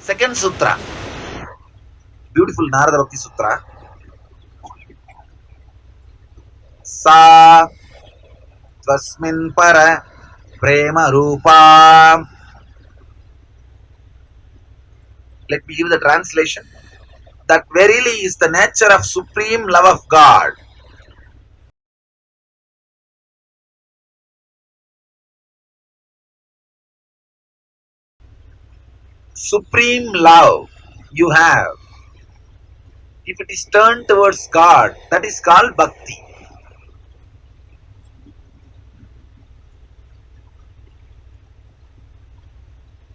Second sutra, beautiful Narada Bhakti Sutra. Sa Tvasmin Para Prema Rupa. Let me give the translation. That verily is the nature of supreme love of God. Supreme love you have, if it is turned towards God, that is called Bhakti.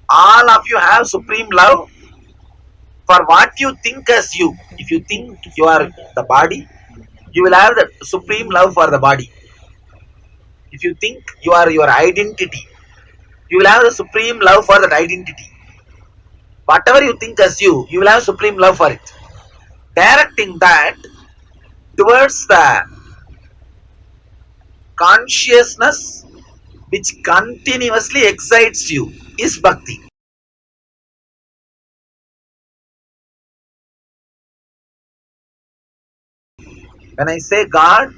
All of you have supreme love for what you think as you. If you think you are the body, you will have the supreme love for the body. If you think you are your identity, you will have the supreme love for that identity. Whatever you think as you will have supreme love for it. Directing that towards the consciousness which continuously excites you is Bhakti. When I say God,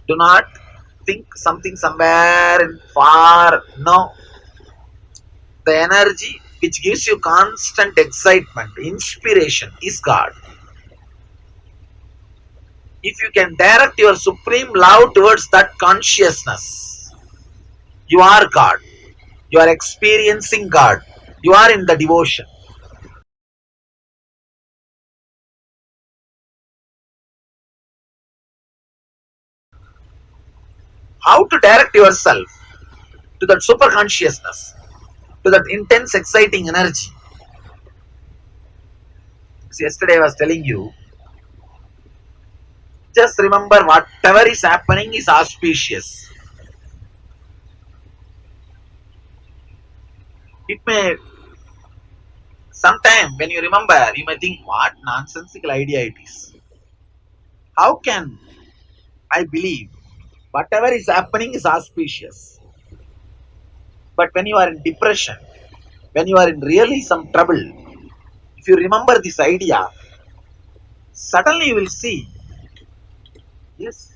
do not think something somewhere in far. No. The energy which gives you constant excitement, inspiration is God. If you can direct your supreme love towards that consciousness, you are God. You are experiencing God. You are in the devotion. How to direct yourself to that super consciousness, to that intense, exciting energy? So yesterday I was telling you, just remember whatever is happening is auspicious. It may, sometime when you remember, you may think, what nonsensical idea it is. How can I believe whatever is happening is auspicious? But when you are in depression, when you are in really some trouble, if you remember this idea, suddenly you will see, yes,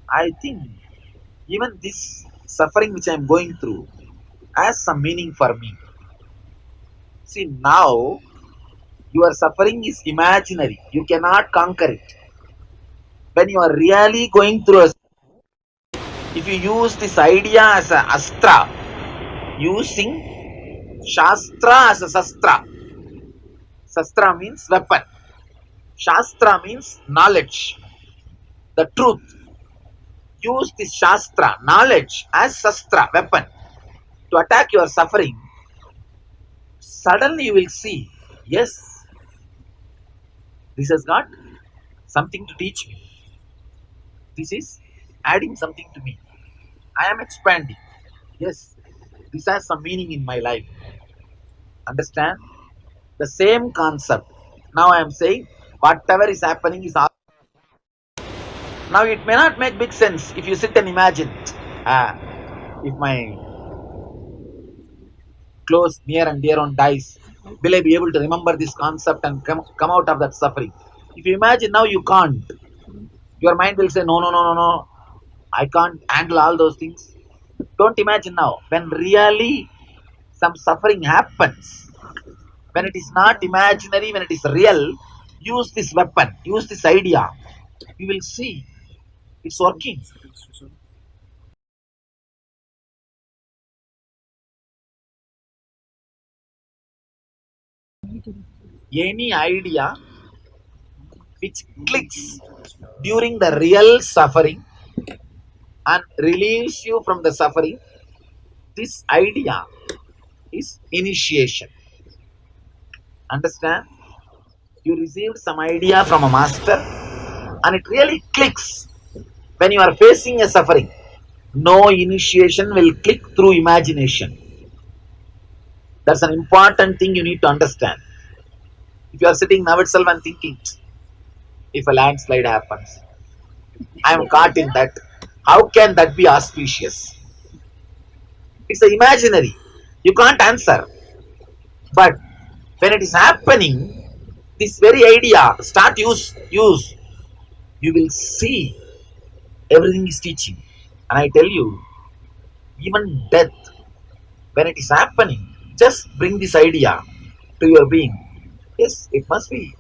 I think even this suffering which I am going through has some meaning for me. See, now your suffering is imaginary. You cannot conquer it. When you are really going through a, if you use this idea as an astra, using Shastra as a Sastra. Sastra means weapon. Shastra means knowledge, the truth. Use this Shastra, knowledge, as Sastra, weapon, to attack your suffering. Suddenly you will see, yes, this has got something to teach me. This is adding something to me. I am expanding. Yes, this has some meaning in my life. Understand? The same concept. Now I am saying whatever is happening is. Now it may not make big sense if you sit and imagine, if my close, near and dear one dies, will I be able to remember this concept and come out of that suffering? If you imagine now, you can't. Your mind will say, no, no, no, no, no, I can't handle all those things. Don't imagine now. When really some suffering happens, when it is not imaginary, when it is real, use this weapon, use this idea. You will see it's working. Any idea which clicks during the real suffering and relieves you from the suffering, this idea is initiation. Understand? You received some idea from a master and it really clicks when you are facing a suffering. No initiation will click through imagination. That's an important thing you need to understand. If you are sitting now itself and thinking, if a landslide happens, I am caught in that. How can that be auspicious? It's imaginary. You can't answer. But When it is happening, this very idea start use. You will see everything is teaching. And I tell you, even death, when it is happening, just bring this idea to your being. Yes, it must be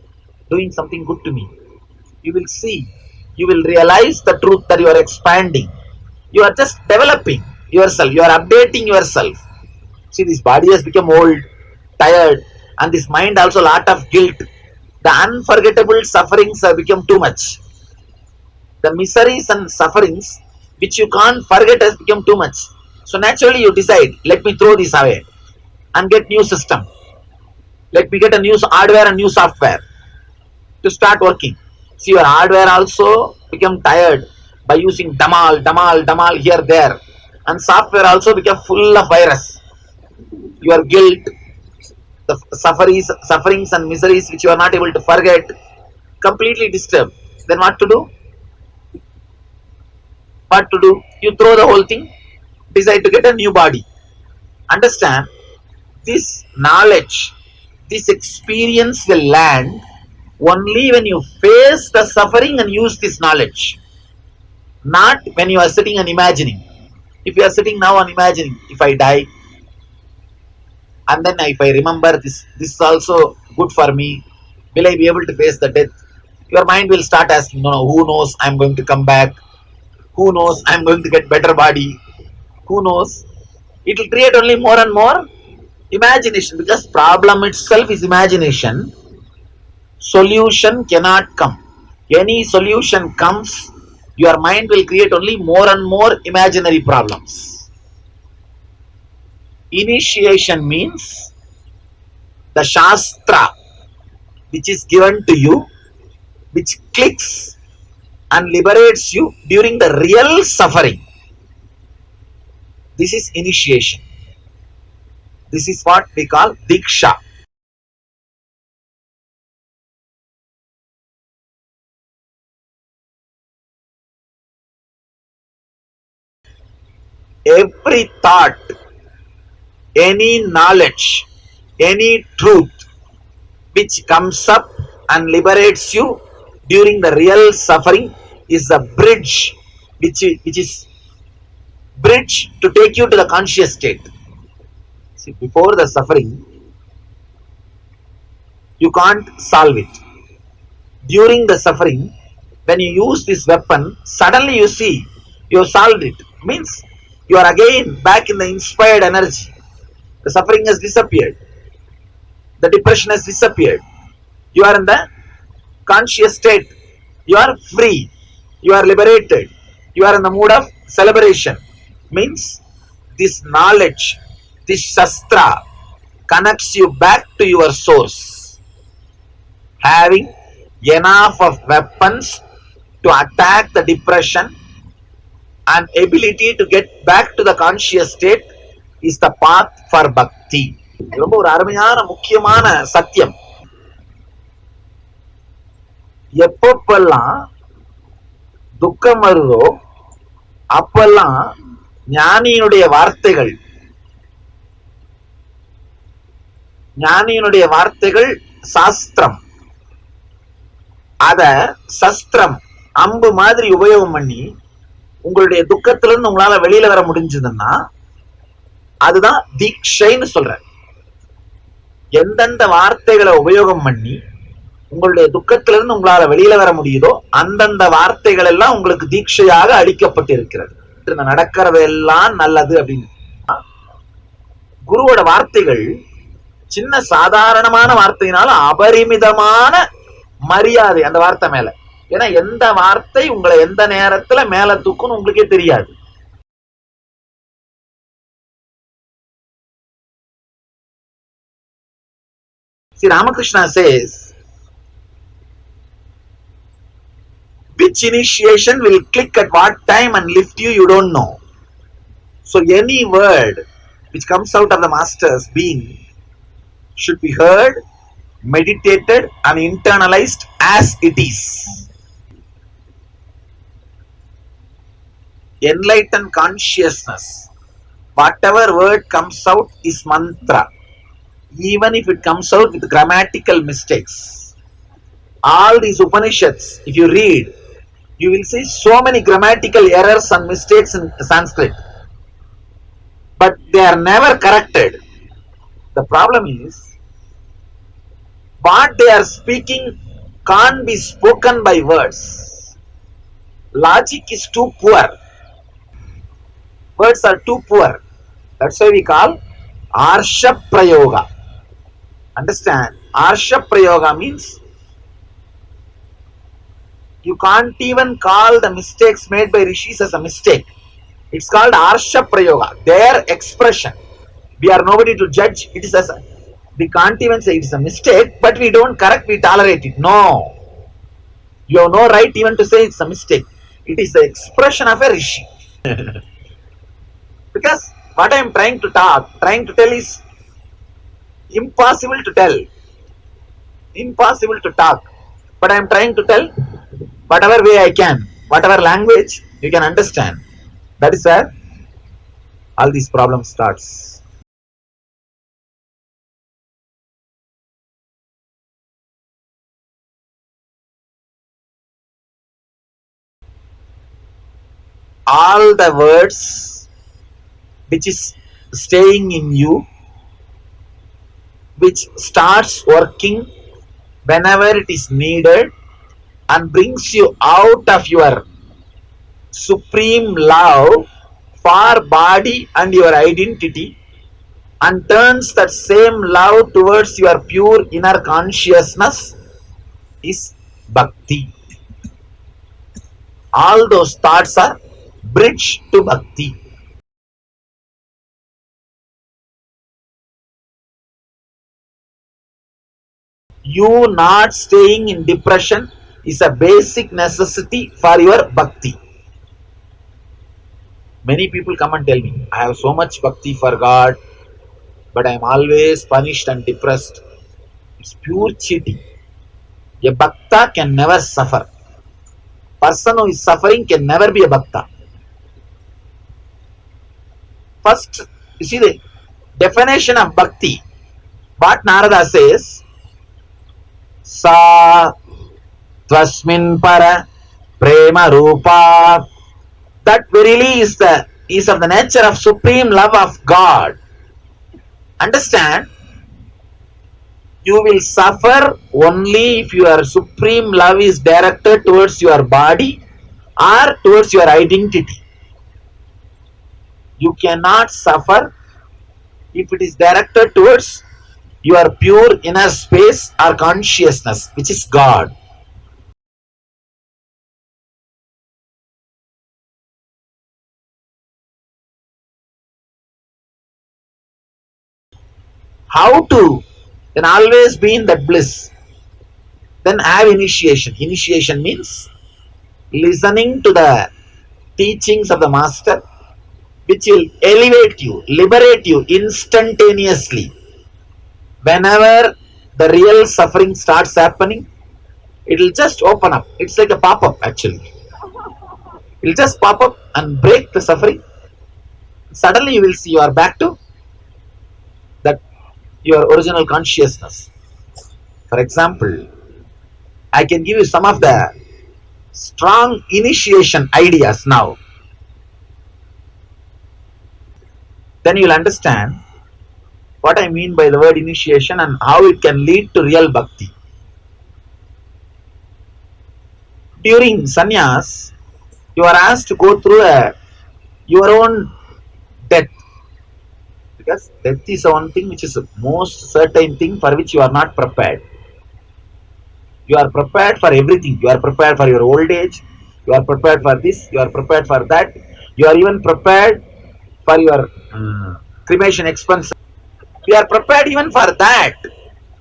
doing something good to me. You will see, you will realize the truth that you are expanding. You are just developing yourself, you are updating yourself. See, this body has become old, tired, and this mind also lot of guilt. The unforgettable sufferings have become too much. The miseries and sufferings which you can't forget has become too much. So naturally you decide, let me throw this away and get new system. Let me get a new hardware and new software to start working. See, your hardware also become tired by using damal here, there. And software also become full of virus. Your guilt, the sufferings and miseries which you are not able to forget, completely disturbed. Then what to do? What to do? You throw the whole thing, decide to get a new body. Understand, this knowledge, this experience will land only when you face the suffering and use this knowledge. Not when you are sitting and imagining. If you are sitting now and imagining, if I die, and then if I remember this is also good for me, will I be able to face the death? Your mind will start asking, no, who knows, I'm going to come back. Who knows, I'm going to get better body. Who knows? It will create only more and more imagination, because problem itself is imagination. Solution cannot come. Any solution comes, your mind will create only more and more imaginary problems. Initiation means the Shastra which is given to you, which clicks and liberates you during the real suffering. This is initiation. This is what we call Diksha. Every thought, any knowledge, any truth which comes up and liberates you during the real suffering is the bridge which is bridge to take you to the conscious state. See, before the suffering, you can't solve it. During the suffering, when you use this weapon, suddenly you see you have solved it. Means you are again back in the inspired energy. The suffering has disappeared. The depression has disappeared. You are in the conscious state. You are free. You are liberated. You are in the mood of celebration. Means this knowledge, this Shastra connects you back to your source. Having enough of weapons to attack the depression and ability to get back to the conscious state is the path for Bhakti. ரொம்ப ஒரு அருமையான முக்கியமான சத்தியம். எப்பப்பெல்லாம் துக்கம் வருதோ அப்பெல்லாம் ஞானியினுடைய வார்த்தைகள் சாஸ்திரம், அத சஸ்திரம் அம்பு மாதிரி உபயோகம் பண்ணி உங்களுடைய துக்கத்திலிருந்து உங்களால வெளியில வர முடிஞ்சதுன்னா அதுதான் தீட்சைன்னு சொல்றேன். எந்தெந்த வார்த்தைகளை உபயோகம் பண்ணி உங்களுடைய துக்கத்திலிருந்து உங்களால வெளியில வர முடியுதோ அந்தந்த வார்த்தைகள் எல்லாம் உங்களுக்கு தீட்சையாக அளிக்கப்பட்டிருக்கிறது. நடக்கிறது எல்லாம் நல்லது அப்படின்னு. குருவோட வார்த்தைகள் சின்ன சாதாரணமான வார்த்தையினால அபரிமிதமான மரியாதை அந்த வார்த்தை மேல. ஏன்னா எந்த வார்த்தை உங்களை எந்த நேரத்துல மேல தூக்குன்னு உங்களுக்கே தெரியாது. See, Ramakrishna says, which initiation will click at what time and lift you, you don't know. So any word which comes out of the master's being should be heard, meditated and internalized as it is. Enlightened consciousness, whatever word comes out is mantra. even if it comes out with grammatical mistakes. All these Upanishads, if you read, you will see so many grammatical errors and mistakes in Sanskrit, but they are never corrected. The problem is, what they are speaking can't be spoken by words. Logic is too poor. Words are too poor. That's why we call Arsha Prayoga. Understand? Arsha Prayoga means you can't even call the mistakes made by rishis as a mistake. It's called Arsha Prayoga. Their expression. We are nobody to judge. It is as a, we can't even say it is a mistake, but we don't correct, we tolerate it. No. You have no right even to say it's a mistake. It is the expression of a rishi. Because what I am trying to tell is impossible to tell, impossible to talk. But I am trying to tell whatever way I can, whatever language you can understand. That is where all these problems starts. All the words which is staying in you, which starts working whenever it is needed and brings you out of your supreme love for body and your identity and turns that same love towards your pure inner consciousness is bhakti. All those thoughts are bridge to bhakti. You not staying in depression is a basic necessity for your bhakti. Many people come and tell me, I have so much bhakti for God, but I am always punished and depressed. It's pure cheating. A bhakta can never suffer. Person who is suffering can never be a bhakta. First, you see the definition of bhakti. What Narada says, Sa Tvasmin Para Prema Rupa. That verily is of the nature of supreme love of God. Understand? You will suffer only if your supreme love is directed towards your body or towards your identity. You cannot suffer if it is directed towards your pure inner space or consciousness, which is God. How to then always be in that bliss? Then have initiation. Initiation means listening to the teachings of the master, which will elevate you, liberate you instantaneously. Whenever the real suffering starts happening, it will just open up. It's like a pop up actually. It will just pop up and break the suffering. Suddenly you will see you are back to that your original consciousness. For example, I can give you some of the strong initiation ideas now. Then you'll understand what I mean by the word initiation and how it can lead to real bhakti. During sannyas, you are asked to go through your own death, because death is one thing which is the most certain thing for which you are not prepared. You are prepared for everything. You are prepared for your old age. You are prepared for this. You are prepared for that. You are even prepared for your cremation expense. We are prepared even for that,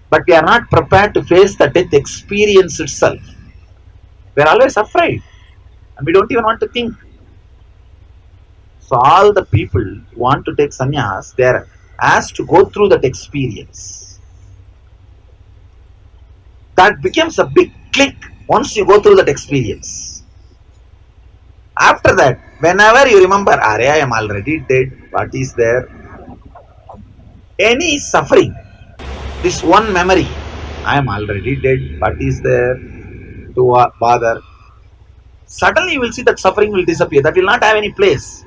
but we are not prepared to face the death experience itself. We are always afraid, and we don't even want to think. So all the people who want to take sannyas, they are asked to go through that experience. That becomes a big click once you go through that experience. After that, whenever you remember, Are, I am already dead, what is there? Any suffering, this one memory. I am already dead. What is there to bother? Suddenly you will see that suffering will disappear. That will not have any place.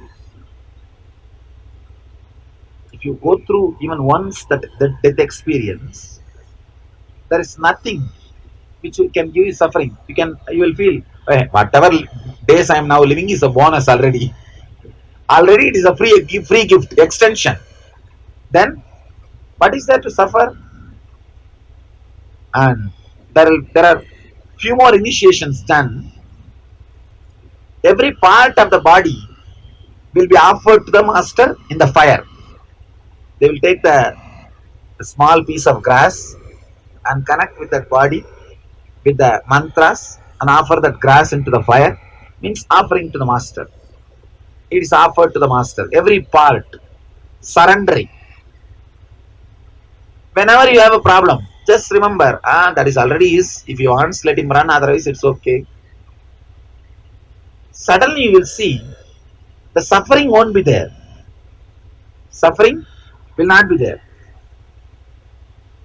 If you go through even once that death experience, there is nothing which can give you suffering. You will feel whatever days I am now living is a bonus already. Already it is a free gift extension. Then what is there to suffer? And there are few more initiations done. Every part of the body will be offered to the master in the fire. They will take the small piece of grass and connect with that body with the mantras and offer that grass into the fire. Means offering to the master. It is offered to the master. Every part surrendering. Whenever you have a problem, just remember, that is already his. If he wants, let him run. Otherwise, it's okay. Suddenly, you will see the suffering won't be there. Suffering will not be there.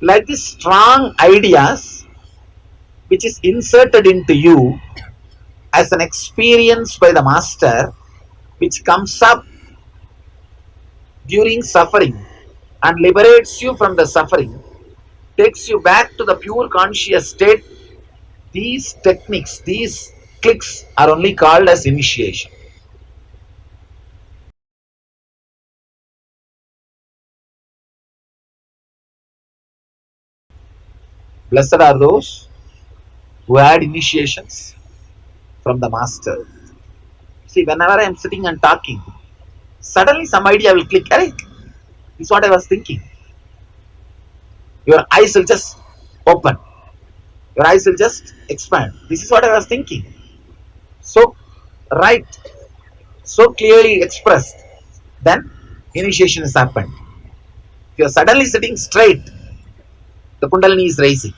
Like these strong ideas, which is inserted into you as an experience by the master, which comes up during suffering and liberates you from the suffering, takes you back to the pure conscious state. These techniques, these clicks are only called as initiation. Blessed are those who had initiations from the master. See, whenever I am sitting and talking, suddenly some idea will click. Hey, this is what I was thinking. Your eyes will just open. Your eyes will just expand. This is what I was thinking. So, right, so clearly expressed. Then, initiation has happened. If you are suddenly sitting straight, the Kundalini is rising.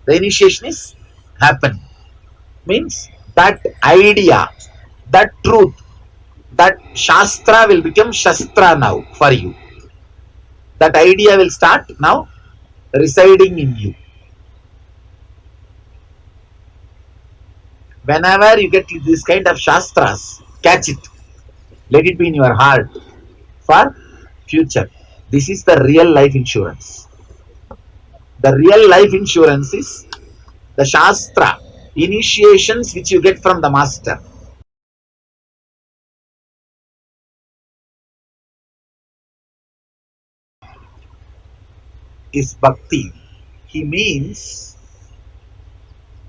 The initiation is happening. Means that idea, that truth, that Shastra will become Shastra now for you. That idea will start now residing in you. Whenever you get this kind of Shastras, catch it. Let it be in your heart for future. This is the real life insurance. The real life insurance is the Shastra, initiations which you get from the master. Is Bhakti. He means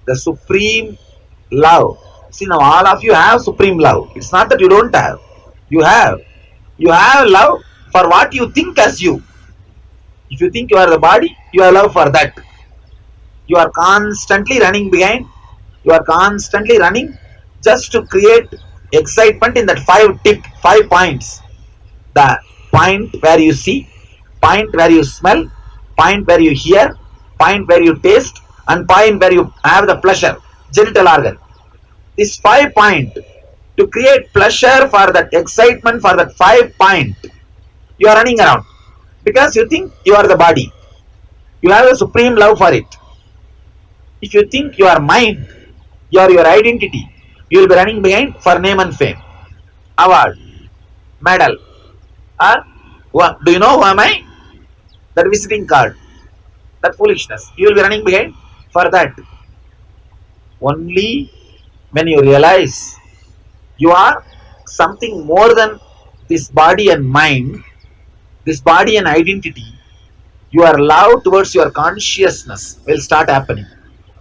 the supreme love. See, now all of you have supreme love. It's not that you don't have. You have. You have love for what you think as you. If you think you are the body, you have love for that. You are constantly running behind. You are constantly running just to create excitement in that five points. The point where you see, point where you smell, point where you hear, point where you taste, and point where you have the pleasure, genital organ. This 5 point to create pleasure for that excitement for that 5 point, you are running around because you think you are the body. You have a supreme love for it. If you think you are mind, you are your identity, you will be running behind for name and fame, award, medal, or do you know who am I? That visiting card, that foolishness. You will be running behind for that. Only when you realize you are something more than this body and mind, this body and identity, your love towards your consciousness will start happening.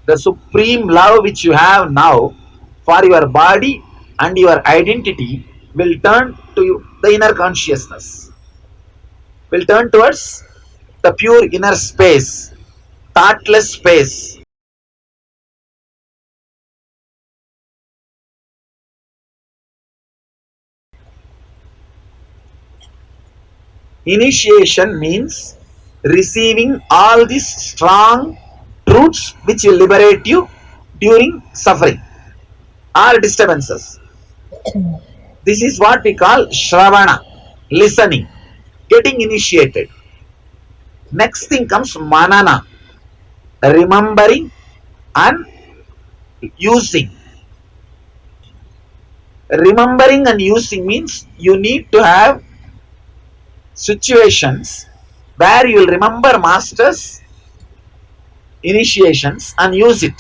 The supreme love which you have now for your body and your identity will turn to the inner consciousness, will turn towards the pure inner space, thoughtless space. Initiation means receiving all these strong truths which will liberate you during suffering or disturbances. This is what we call Shravana, listening, getting initiated. Next thing comes manana, remembering and using. Remembering and using means you need to have situations where you will remember masters initiations and use it.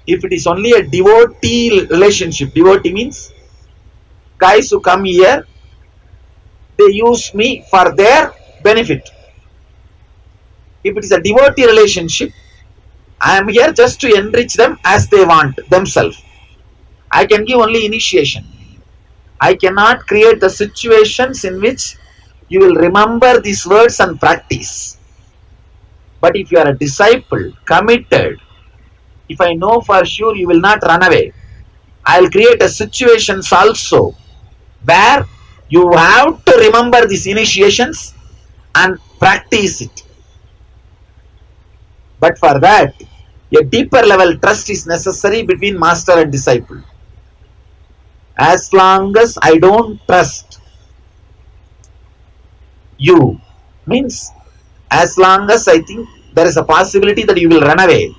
If it is only a devotee relationship, devotee means guys who come here, they use me for their benefit. If it is a devotee relationship, I am here just to enrich them as they want themselves. I can give only initiation. I cannot create the situations in which you will remember these words and practice. But if you are a disciple, committed, if I know for sure you will not run away, I'll create a situations also where you have to remember these initiations and practice it. But for that, a deeper level trust is necessary between master and disciple. As long as I don't trust you, means as long as I think there is a possibility that you will run away,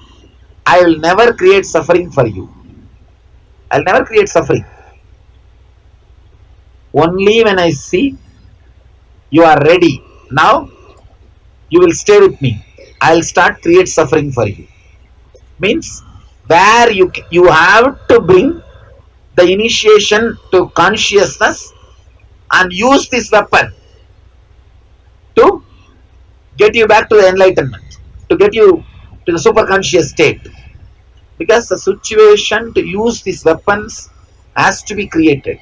I will never create suffering for you. I'll never create suffering. Only when I see you are ready, now you will stay with me, I'll start create suffering for you. Means where you have to bring the initiation to consciousness and use this weapon to get you back to the enlightenment, to get you to the superconscious state. Because the situation to use these weapons has to be created.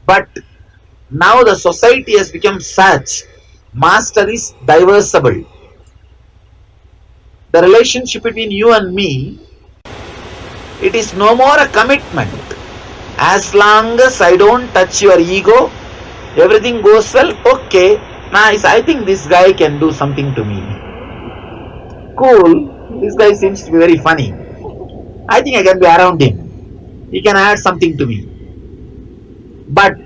But now the society has become such, master is diversible. The relationship between you and me, it is no more a commitment. As long as I don't touch your ego, everything goes well, okay, nice, I think this guy can do something to me. Cool, this guy seems to be very funny. I think I can be around him. He can add something to me. But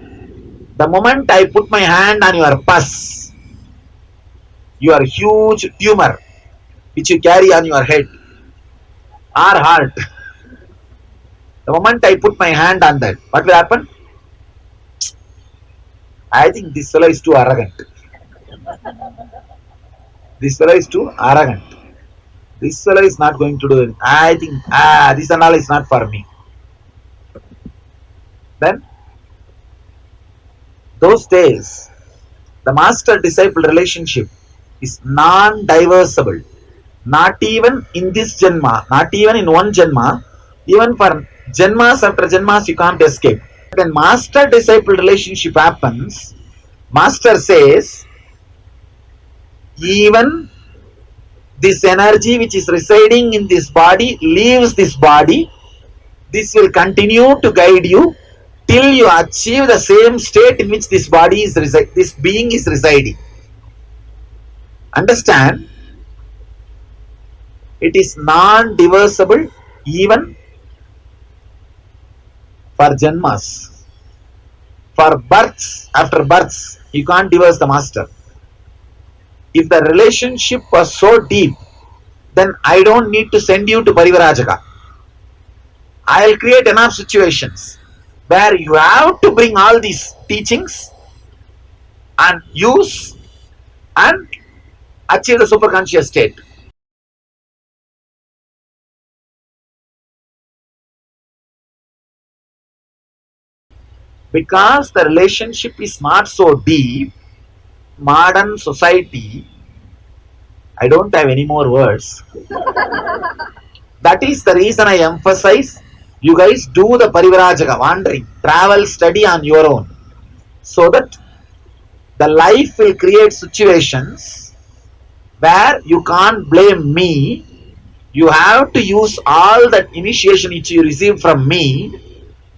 the moment I put my hand on your pus, your huge tumor which you carry on your head or heart, the moment I put my hand on that, what will happen? I think this fellow is too arrogant. This fellow is too arrogant. This fellow is not going to do it. I think, this and all is not for me. Then, those days, the master-disciple relationship is non-diversible. Not even in this Janma, not even in one Janma, even for Janmas after Janmas, you can't escape. When master-disciple relationship happens, master says, even this energy which is residing in this body leaves this body, this will continue to guide you till you achieve the same state in which this body is this being is residing. Understand? It is non-diversible even for janmas. For births, after births, you can't divorce the master. If the relationship was so deep, then I don't need to send you to Parivarajaka. I'll create enough situations where you have to bring all these teachings and use and achieve the superconscious state. Because the relationship is not so deep, modern society, I don't have any more words. That is the reason I emphasize you guys do the Parivarajaka, wandering, travel, study on your own, so that the life will create situations where you can't blame me. You have to use all that initiation which you receive from me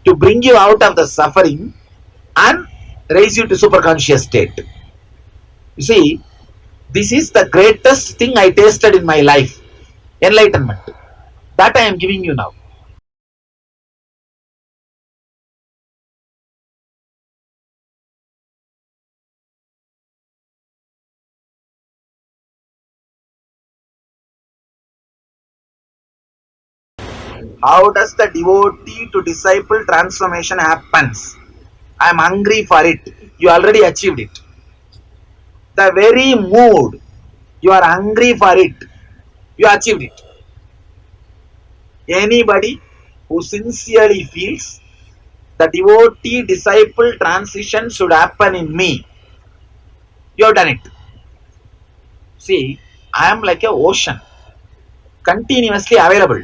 to bring you out of the suffering and raise you to superconscious state. You see, this is the greatest thing I tasted in my life, enlightenment. That I am giving you now. How does the devotee to disciple transformation happens? I am hungry for it. You already achieved it. The very mood you are hungry for it, you achieved it. Anybody who sincerely feels the devotee disciple transition should happen in me, you have done it. See, I am like a ocean, continuously available.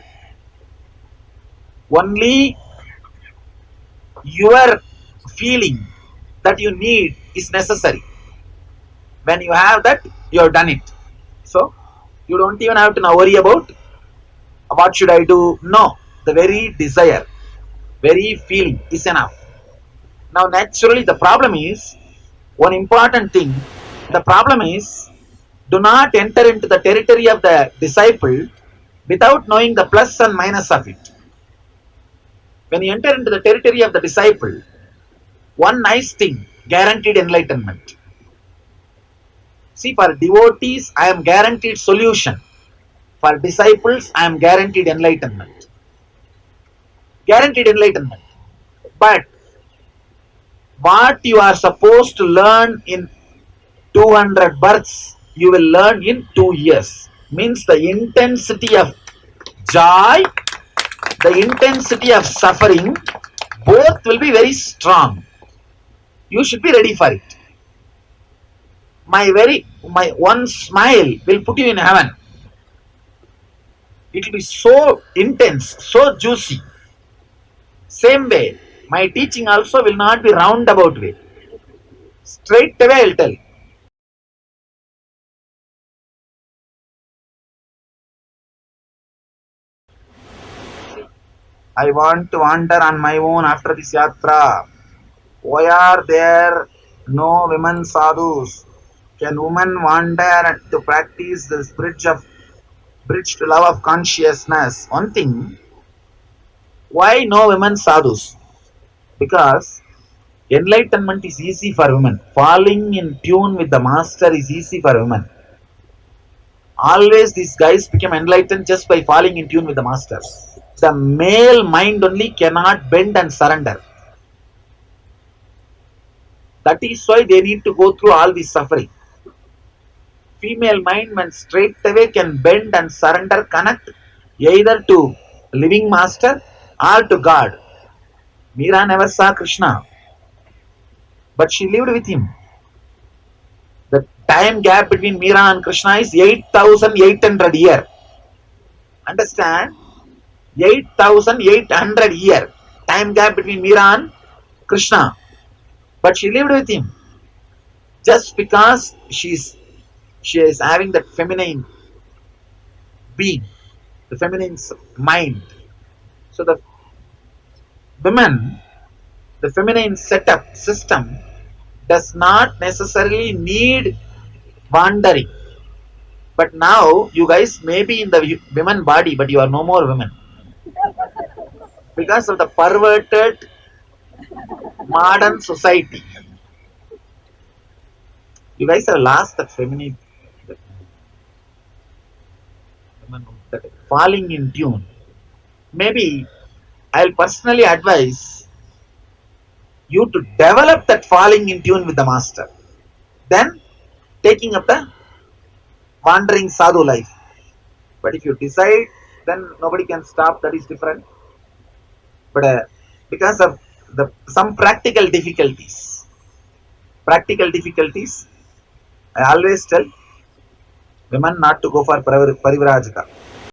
Only your feeling that you need is necessary. When you have that, you have done it. So you don't even have to now worry about what should I do. No, the very desire, very feeling is enough. Now naturally the problem is one important thing. The problem is do not enter into the territory of the disciple without knowing the plus and minus of it. When you enter into the territory of the disciple, one nice thing, guaranteed enlightenment. See, for devotees, I am guaranteed solution. For disciples, I am guaranteed enlightenment. Guaranteed enlightenment. But what you are supposed to learn in 200 births, you will learn in 2 years. Means the intensity of joy, the intensity of suffering, both will be very strong. You should be ready for it. My one smile will put you in heaven. It will be so intense, so juicy. Same way, my teaching also will not be roundabout way. Straight away I'll tell. I want to wander on my own after this yatra. Why are there no women sadhus? Can women wander to practice this bridge to love of consciousness? One thing, why no women sadhus? Because enlightenment is easy for women. Falling in tune with the master is easy for women. Always these guys become enlightened just by falling in tune with the master. The male mind only cannot bend and surrender. That is why they need to go through all this suffering. Female mind, when straight away can bend and surrender, connect either to living master or to God. Meera never saw Krishna, but she lived with him. The time gap between Meera and Krishna is 8,800 years. Understand? 8,800 years. Time gap between Meera and Krishna. But she lived with him. Just because she is having that feminine being, the feminine mind. So the women, the feminine setup system does not necessarily need wandering. But now you guys may be in the women body, but you are no more women. Because of the perverted modern society. You guys have lost that feminine, that falling in tune. Maybe I'll personally advise you to develop that falling in tune with the master. Then taking up the wandering sadhu life. But if you decide, then nobody can stop, that is different. But because of some practical difficulties, I always tell women not to go for parivrajaka.